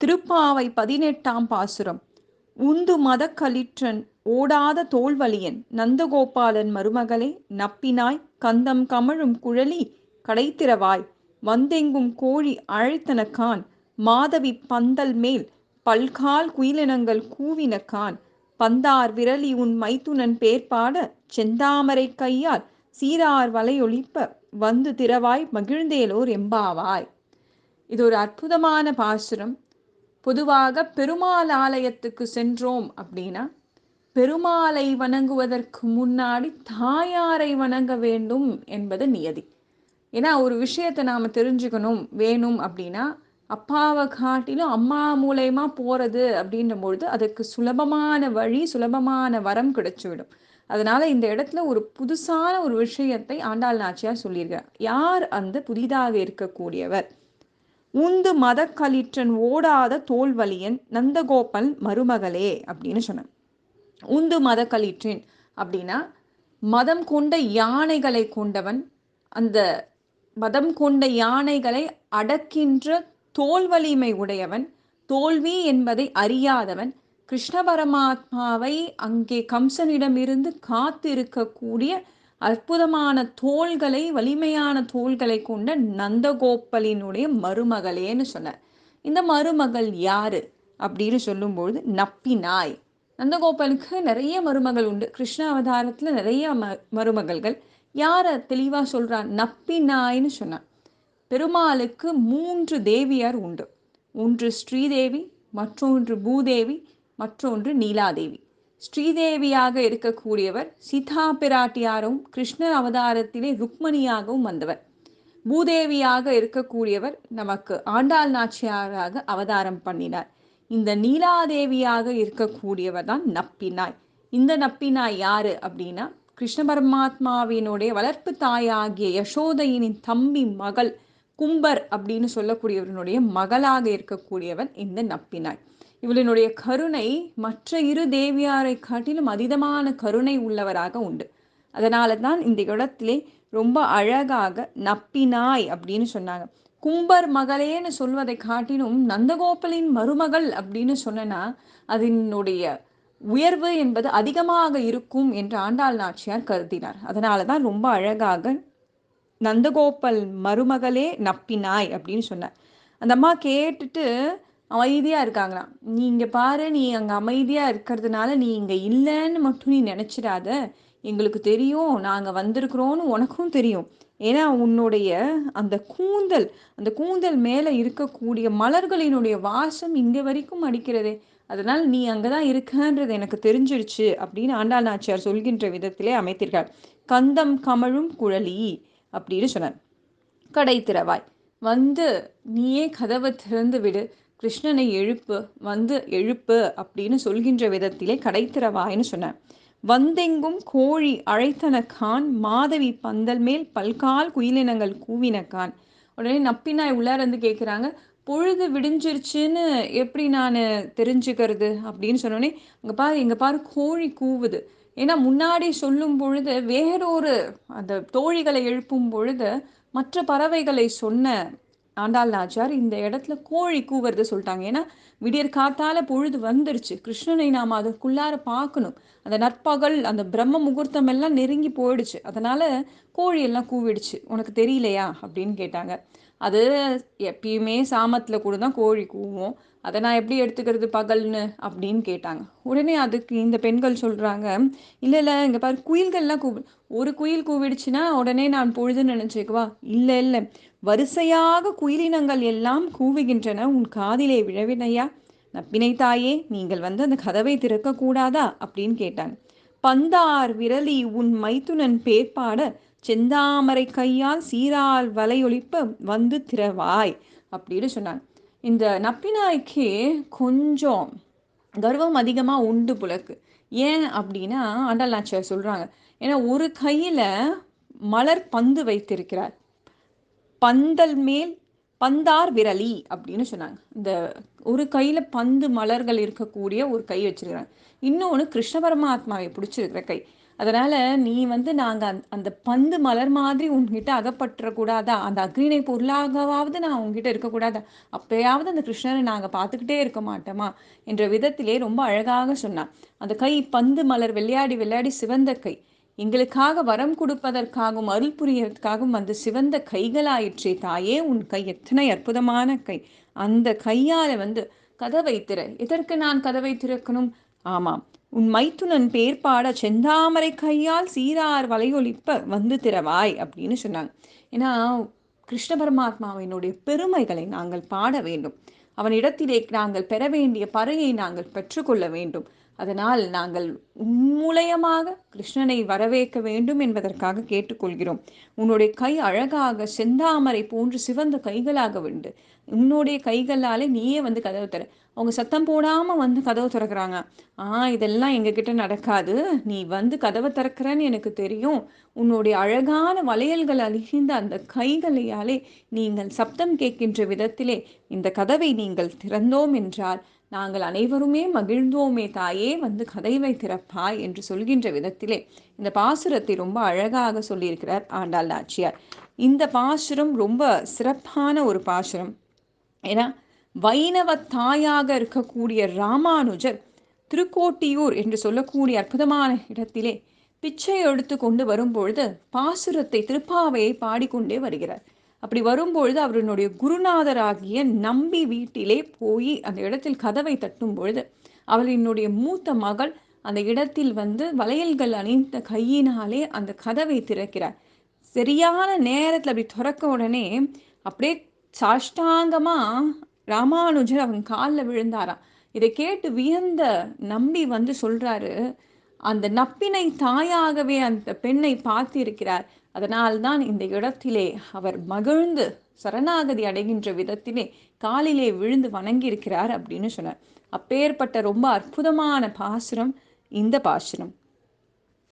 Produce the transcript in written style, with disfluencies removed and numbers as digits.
திருப்பாவை 18ஆம் பாசுரம். உந்து மதக்களிற்றன் ஓடாத தோள்வலியன் நந்தகோபாலன் மருமகளே நப்பினாய் கந்தம் கமழும் குழலி கடைத்திறவாய் வந்தெங்கும் கோழி அழைத்தனக்கான் மாதவி பந்தல் மேல் பல்கால் குயிலினங்கள் கூவினக்கான் பந்தார் விரலி உன் மைத்துனன் பேர்பாட செந்தாமரை கையால் சீரார் வலையொலிப்ப வந்து திறவாய் மகிழ்ந்தேலோர் எம்பாவாய். இது ஒரு அற்புதமான பாசுரம். பொதுவாக பெருமாள் ஆலயத்துக்கு சென்றோம் அப்படின்னா பெருமாளை வணங்குவதற்கு முன்னாடி தாயாரை வணங்க வேண்டும் என்பது நியதி. ஏன்னா ஒரு விஷயத்தை நாம் தெரிஞ்சுக்கணும் வேணும் அப்படின்னா அப்பாவை காட்டிலும் அம்மா மூலயமா போகிறது அப்படின்ற பொழுது அதுக்கு சுலபமான வழி, சுலபமான வரம் கிடைச்சிவிடும். அதனால இந்த இடத்துல ஒரு புதுசான ஒரு விஷயத்தை ஆண்டாள் நாச்சியார் சொல்லியிருக்கார். யார் அந்த புதிதாக இருக்கக்கூடியவர்? உந்து மதக்களிற்றன் ஓடாத தோல்வலியன் நந்தகோபல் மருமகளே அப்படின்னு சொன்னான். உந்து மதக்களிற்றேன் அப்படின்னா மதம் கொண்ட யானைகளை கொண்டவன், அந்த மதம் கொண்ட யானைகளை அடக்கின்ற தோல் வலிமை உடையவன், தோல்வி என்பதை அறியாதவன், கிருஷ்ண பரமாத்மாவை அங்கே கம்சனிடமிருந்து காத்து இருக்கக்கூடிய அற்புதமான தோள்களை, வலிமையான தோள்களை கொண்ட நந்தகோபலினுடைய மருமகளேன்னு சொன்னார். இந்த மருமகள் யாரு அப்படின்னு சொல்லும்பொழுது நப்பினாய். நந்தகோபாலுக்கு நிறைய மருமகள் உண்டு. கிருஷ்ண அவதாரத்தில் நிறைய மருமகள்கள். யாரை தெளிவாக சொல்கிறான்? நப்பினாய்ன்னு சொன்னான். பெருமாளுக்கு 3 தேவியார் உண்டு. ஒன்று ஸ்ரீதேவி, மற்றொன்று பூதேவி, மற்றொன்று நீலாதேவி. ஸ்ரீதேவியாக இருக்கக்கூடியவர் சீதா பிராட்டியாரும் கிருஷ்ண அவதாரத்திலே ருக்மணியாகவும் வந்தவர். பூதேவியாக இருக்கக்கூடியவர் நமக்கு ஆண்டாள் நாச்சியாராக அவதாரம் பண்ணினார். இந்த நீலாதேவியாக இருக்கக்கூடியவர் தான் நப்பினாய். இந்த நப்பினாய் யாரு அப்படின்னா கிருஷ்ண பரமாத்மாவினுடைய வளர்ப்பு தாயாகிய யசோதையின் தம்பி மகள் கும்பர் அப்படின்னு சொல்லக்கூடியவனுடைய மகளாக இருக்கக்கூடியவன் இந்த நப்பினாய். இவளினுடைய கருணை மற்ற 2 தேவியாரை காட்டிலும் அதீதமான கருணை உள்ளவராக உண்டு. அதனால தான் இந்த இடத்திலே ரொம்ப அழகாக நப்பினாய் அப்படின்னு சொன்னாங்க. கும்பர் மகளேன்னு சொல்வதை காட்டிலும் நந்தகோபாலின் மருமகள் அப்படின்னு சொன்னா அதனுடைய உயர்வு என்பது அதிகமாக இருக்கும் என்று ஆண்டாள் நாச்சியார் கருதினார். அதனால தான் ரொம்ப அழகாக நந்தகோபால் மருமகளே நப்பினாய் அப்படின்னு சொன்னார். அந்த அம்மா கேட்டுட்டு அமைதியாக இருக்காங்களாம். நீ இங்கே பாரு, நீ அங்கே அமைதியாக இருக்கிறதுனால நீ இங்கே இல்லைன்னு மட்டும் நீ நினச்சிடாத. எங்களுக்கு தெரியும் நாங்கள் வந்திருக்கிறோன்னு உனக்கும் தெரியும். ஏன்னா உன்னுடைய அந்த கூந்தல் மேலே இருக்கக்கூடிய மலர்களினுடைய வாசம் இங்கே வரைக்கும் அடிக்கிறதே. அதனால் நீ அங்கே தான் இருக்கன்றது எனக்கு தெரிஞ்சிருச்சு அப்படின்னு ஆண்டாள் நாச்சியார் சொல்கின்ற விதத்திலே அமைத்திருக்கார். கந்தம் கமழும் குழலி அப்படின்னு சொன்னார். கடை திறவாய், வந்து நீயே கதவை திறந்து விடு, கிருஷ்ணனை எழுப்பு, வந்து எழுப்பு அப்படின்னு சொல்கின்ற விதத்திலே கடை திறவாய்னு சொன்னார். வந்தெங்கும் கோழி அழைத்தனக்கான் மாதவி பந்தல் மேல் பல்கால் குயிலினங்கள் கூவினக்கான். உடனே நப்பினாய் உள்ளார இருந்து கேட்குறாங்க, பொழுது விடிஞ்சிருச்சுன்னு எப்படி நான் தெரிஞ்சுக்கிறது அப்படின்னு சொன்னோடனே, இங்கே பாரு கோழி கூவுது. ஏன்னா முன்னாடி சொல்லும் பொழுது வேறொரு அந்த தோழிகளை எழுப்பும் பொழுது மற்ற பறவைகளை சொன்ன ஆண்டாள் நாச்சியார் இந்த இடத்துல கோழி கூவுறது சொல்லிட்டாங்க. ஏன்னா விடியற் காத்தால பொழுது வந்துருச்சு, கிருஷ்ணனை நாம் அதற்குள்ளார பார்க்கணும். அந்த நற்பகல், அந்த பிரம்ம முகூர்த்தம் எல்லாம் நெருங்கி போயிடுச்சு. அதனால கோழி எல்லாம் கூவிடுச்சு, உனக்கு தெரியலையா அப்படின்னு கேட்டாங்க. அது எப்பயுமே சாமத்தில் கூட தான் கோழி கூவும், அதை நான் எப்படி எடுத்துக்கிறது பகல்னு அப்படின்னு கேட்டாங்க. உடனே அதுக்கு இந்த பெண்கள் சொல்கிறாங்க, இல்லை இல்லை இங்கே பாரு குயில்கள்லாம் ஒரு குயில் கூவிடுச்சுன்னா உடனே நான் பொழுதுன்னு நினச்சிக்குவா? இல்லை இல்லை, வரிசையாக குயிலினங்கள் எல்லாம் கூவுகின்றன, உன் காதிலே விழவினையா? நப்பினை தாயே, நீங்கள் வந்து அந்த கதவை திறக்கக்கூடாதா அப்படின்னு கேட்டாங்க. பந்தார் விரலி உன் மைத்துனன் பேர்பாட செந்தாமரை கையால் சீரால் வலையொலிப்ப வந்து திறவாய் அப்படின்னு சொன்னாங்க. இந்த நப்பினாய்க்கு கொஞ்சம் கர்வம் அதிகமாக உண்டு புலக்கு. ஏன் அப்படின்னா ஆண்டாள் நாச்சியார் சொல்கிறாங்க, ஏன்னா ஒரு கையில் மலர் பந்து வைத்திருக்கிறார், பந்தல் மேல் பந்தார் விரலி அப்படின்னு சொன்னாங்க. இந்த ஒரு கையில் பந்து மலர்கள் இருக்கக்கூடிய ஒரு கை வச்சிருக்கிறாங்க, இன்னொன்று கிருஷ்ண பரமாத்மாவை பிடிச்சிருக்கிற கை. அதனால நீ வந்து நாங்க அந்த பந்து மலர் மாதிரி உன்கிட்ட அகப்பற்றக்கூடாதா? அந்த அக்னிணை பொருளாகவாவது நான் உன்கிட்ட இருக்கக்கூடாதா? அப்பயாவது அந்த கிருஷ்ணரை நாங்க பார்த்துக்கிட்டே இருக்க மாட்டோமா? என்ற விதத்திலே ரொம்ப அழகாக சொன்னான். அந்த கை பந்து மலர் விளையாடி விளையாடி சிவந்த கை. எங்களுக்காக வரம் கொடுப்பதற்காகவும் அருள் புரியறதுக்காகவும் அந்த சிவந்த கைகளாயிற்றே தாயே, உன் கை எத்தனை அற்புதமான கை. அந்த கையால வந்து கதவை திற. எதற்கு நான் கதவை திறக்கணும்? ஆமாம், உன் மைத்துனன் பேர் பாட செந்தாமரை கையால் சீரார் வலையொலிப்ப வந்து திறவாய் அப்படின்னு சொன்னாங்க. ஏன்னா கிருஷ்ண பரமாத்மாவினுடைய பெருமைகளை நாங்கள் பாட வேண்டும். அவனிடத்திலே நாங்கள் பெற வேண்டிய பறையை நாங்கள் பெற்றுக்கொள்ள வேண்டும். அதனால் நாங்கள் உன்மூலயமாக கிருஷ்ணனை வரவேற்க வேண்டும் என்பதற்காக கேட்டுக்கொள்கிறோம். உன்னுடைய கை அழகாக செந்தாமரை போன்று சிவந்த கைகளாக உண்டு. உன்னுடைய கைகளாலே நீயே வந்து கதவு தர. அவங்க சத்தம் போடாம வந்து கதவு திறக்கிறாங்க. இதெல்லாம் எங்ககிட்ட நடக்காது. நீ வந்து கதவை திறக்கிறன்னு எனக்கு தெரியும். உன்னுடைய அழகான வளையல்கள் அணிந்த அந்த கைகளையாலே நீங்கள் சப்தம் கேட்கின்ற விதத்திலே இந்த கதவை நீங்கள் திறந்தோம் என்றால் நாங்கள் அனைவருமே மகிழ்ந்தோமே தாயே, வந்து கதவை திறப்பாய் என்று சொல்கின்ற விதத்திலே இந்த பாசுரத்தை ரொம்ப அழகாக சொல்லியிருக்கிறார் ஆண்டாள் நாச்சியார். இந்த பாசுரம் ரொம்ப சிறப்பான ஒரு பாசுரம். ஏன்னா வைணவ தாயாக இருக்கக்கூடிய ராமானுஜர் திருக்கோட்டியூர் என்று சொல்லக்கூடிய அற்புதமான இடத்திலே பிச்சை எடுத்து கொண்டு வரும்பொழுது பாசுரத்தை திருப்பாவையை பாடிக்கொண்டே வருகிறார். அப்படி வரும்பொழுது அவருடைய குருநாதராகிய நம்பி வீட்டிலே போய் அந்த இடத்தில் கதவை தட்டும் பொழுது அவளினுடைய மூத்த மகள் அந்த இடத்தில் வந்து வளையல்கள் அணிந்த கையினாலே அந்த கதவை திறக்கிறார். சரியான நேரத்தில் அப்படி திறக்க உடனே அப்படியே சாஷ்டாங்கமா ராமானுஜர் அவங்க காலில் விழுந்தாராம். இதை கேட்டு வியந்த நம்பி வந்து சொல்றாரு, அந்த நப்பினை தாயாகவே அந்த பெண்ணை பார்த்திருக்கிறார். அதனால்தான் இந்த இடத்திலே அவர் மகிழ்ந்து சரணாகதி அடைகின்ற விதத்திலே காலிலே விழுந்து வணங்கி இருக்கிறார் அப்படின்னு சொன்னார். அப்பேற்பட்ட ரொம்ப அற்புதமான பாசுரம் இந்த பாசுரம்.